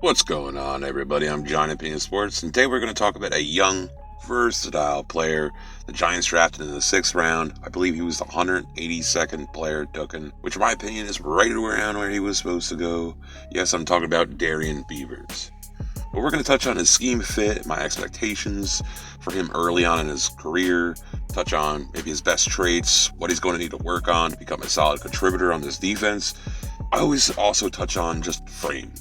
What's going on, everybody? I'm John at Opinion Sports, and today we're going to talk about a young, versatile player the Giants drafted in the 6th round. I believe he was the 182nd player taken, which in my opinion is right around where he was supposed to go. Yes, I'm talking about Darrian Beavers. But we're going to touch on his scheme fit, my expectations for him early on in his career, touch on maybe his best traits, what he's going to need to work on to become a solid contributor on this defense. I always also touch on just frame,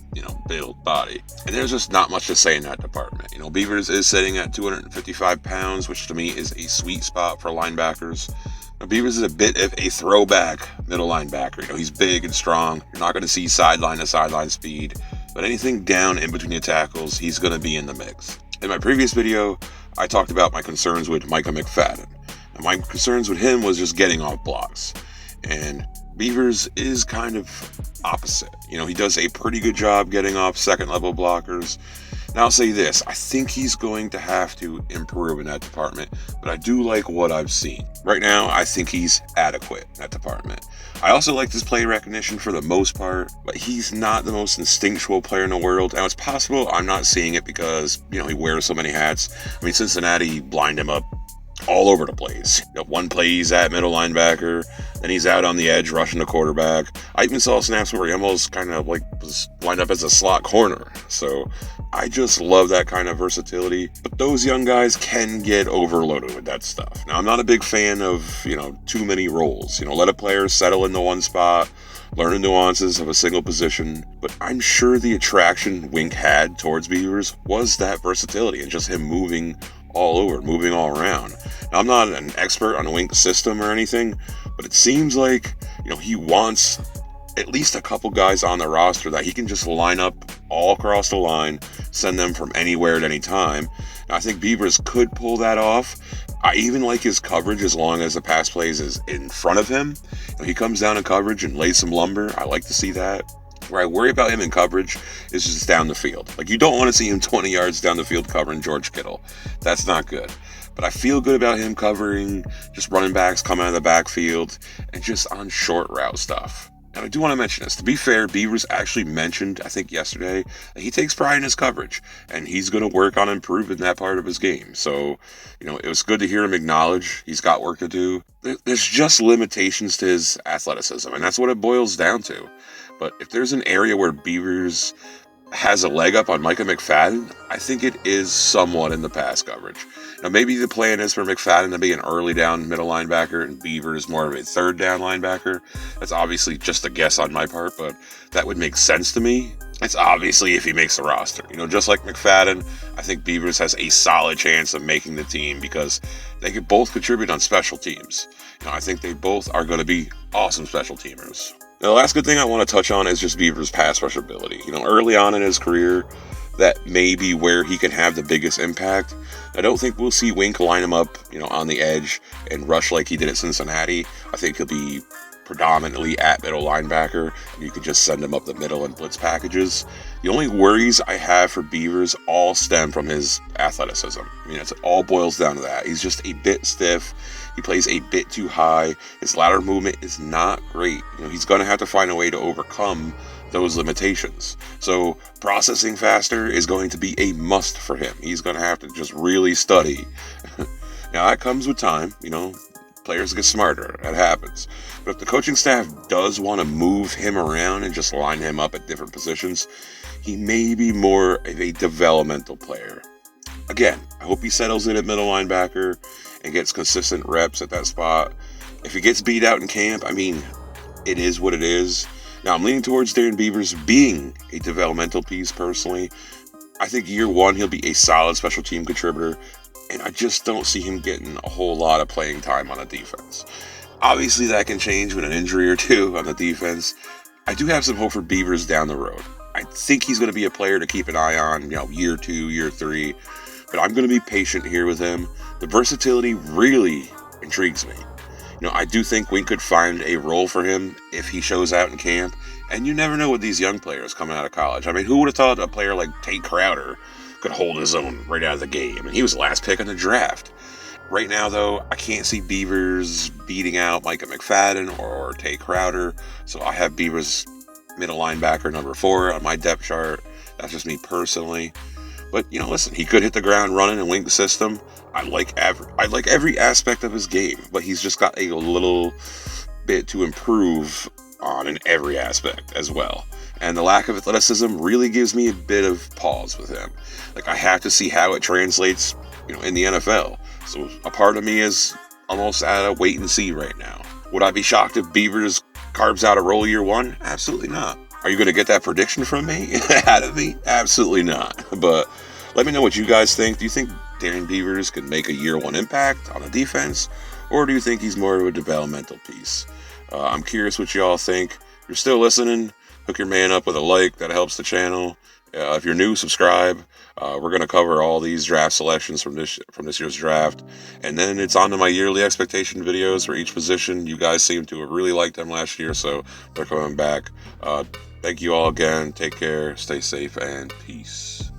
build, body. And there's just not much to say in that department. Beavers is sitting at 255 pounds, which to me is a sweet spot for linebackers. Now, Beavers is a bit of a throwback middle linebacker. He's big and strong. You're not going to see sideline to sideline speed, but anything down in between the tackles, he's going to be in the mix. In my previous video, I talked about my concerns with Micah McFadden. And my concerns with him was just getting off blocks. And Beavers is kind of opposite. He does a pretty good job getting off second level blockers. Now I'll say this, I think he's going to have to improve in that department, but I do like what I've seen. Right now, I think he's adequate in that department. I also like his play recognition for the most part, but he's not the most instinctual player in the world. Now it's possible I'm not seeing it because, he wears so many hats. Cincinnati blind him up all over the place. One play he's at middle linebacker, then he's out on the edge rushing the quarterback. I even saw snaps where he almost kind of was lined up as a slot corner. So I just love that kind of versatility. But those young guys can get overloaded with that stuff. Now I'm not a big fan of, too many roles. Let a player settle into one spot, learn the nuances of a single position. But I'm sure the attraction Wink had towards Beavers was that versatility and just him moving all over, moving all around. Now, I'm not an expert on Wink's system or anything, but it seems like, he wants at least a couple guys on the roster that he can just line up all across the line, send them from anywhere at any time. Now, I think Beavers could pull that off. I even like his coverage as long as the pass plays is in front of him. He comes down in coverage and lays some lumber. I like to see that. Where I worry about him in coverage is just down the field. You don't want to see him 20 yards down the field covering George Kittle. That's not good. But I feel good about him covering just running backs coming out of the backfield and just on short route stuff. And I do want to mention this. To be fair, Beavers actually mentioned, I think yesterday, that he takes pride in his coverage, and he's going to work on improving that part of his game. So, it was good to hear him acknowledge he's got work to do. There's just limitations to his athleticism, and that's what it boils down to. But if there's an area where Beavers has a leg up on Micah McFadden, I think it is somewhat in the pass coverage. Now, maybe the plan is for McFadden to be an early down middle linebacker and Beavers more of a third down linebacker. That's obviously just a guess on my part, but that would make sense to me. It's obviously if he makes the roster. Just like McFadden, I think Beavers has a solid chance of making the team because they could both contribute on special teams. I think they both are going to be awesome special teamers. Now, the last good thing I want to touch on is just Beavers' pass rush ability. Early on in his career, that may be where he can have the biggest impact. I don't think we'll see Wink line him up, on the edge and rush like he did at Cincinnati. I think he'll be predominantly at middle linebacker. You can just send him up the middle and blitz packages. The only worries I have for Beavers all stem from his athleticism. It all boils down to that. He's just a bit stiff. He plays a bit too high. His lateral movement is not great. He's going to have to find a way to overcome those limitations. So processing faster is going to be a must for him. He's going to have to just really study. Now that comes with time. Players get smarter. That happens. But if the coaching staff does want to move him around and just line him up at different positions, he may be more of a developmental player. Again, I hope he settles in at middle linebacker and gets consistent reps at that spot. If he gets beat out in camp, it is what it is. Now, I'm leaning towards Darrian Beavers being a developmental piece personally. I think year one, he'll be a solid special team contributor, and I just don't see him getting a whole lot of playing time on the defense. Obviously, that can change with an injury or two on the defense. I do have some hope for Beavers down the road. I think he's going to be a player to keep an eye on, year 2, year 3. But I'm going to be patient here with him. The versatility really intrigues me. I do think Wink could find a role for him if he shows out in camp. And you never know with these young players coming out of college. Who would have thought a player like Tate Crowder could hold his own right out of the gate? He was the last pick in the draft. Right now, though, I can't see Beavers beating out Micah McFadden or Tate Crowder. So I have Beavers middle linebacker number 4 on my depth chart. That's just me personally. But, listen, he could hit the ground running and wing the system. I like every aspect of his game, but he's just got a little bit to improve on in every aspect as well. And the lack of athleticism really gives me a bit of pause with him. Like, I have to see how it translates, in the NFL. So a part of me is almost at a wait and see right now. Would I be shocked if Beavers carves out a role year one? Absolutely not. Are you going to get that prediction from me? Out of me? Absolutely not. But let me know what you guys think. Do you think Darrian Beavers can make a year one impact on the defense? Or do you think he's more of a developmental piece? I'm curious what y'all think. If you're still listening, hook your man up with a like. That helps the channel. If you're new, subscribe. We're going to cover all these draft selections from this year's draft. And then it's on to my yearly expectation videos for each position. You guys seem to have really liked them last year, so they're coming back. Thank you all again. Take care. Stay safe, and peace.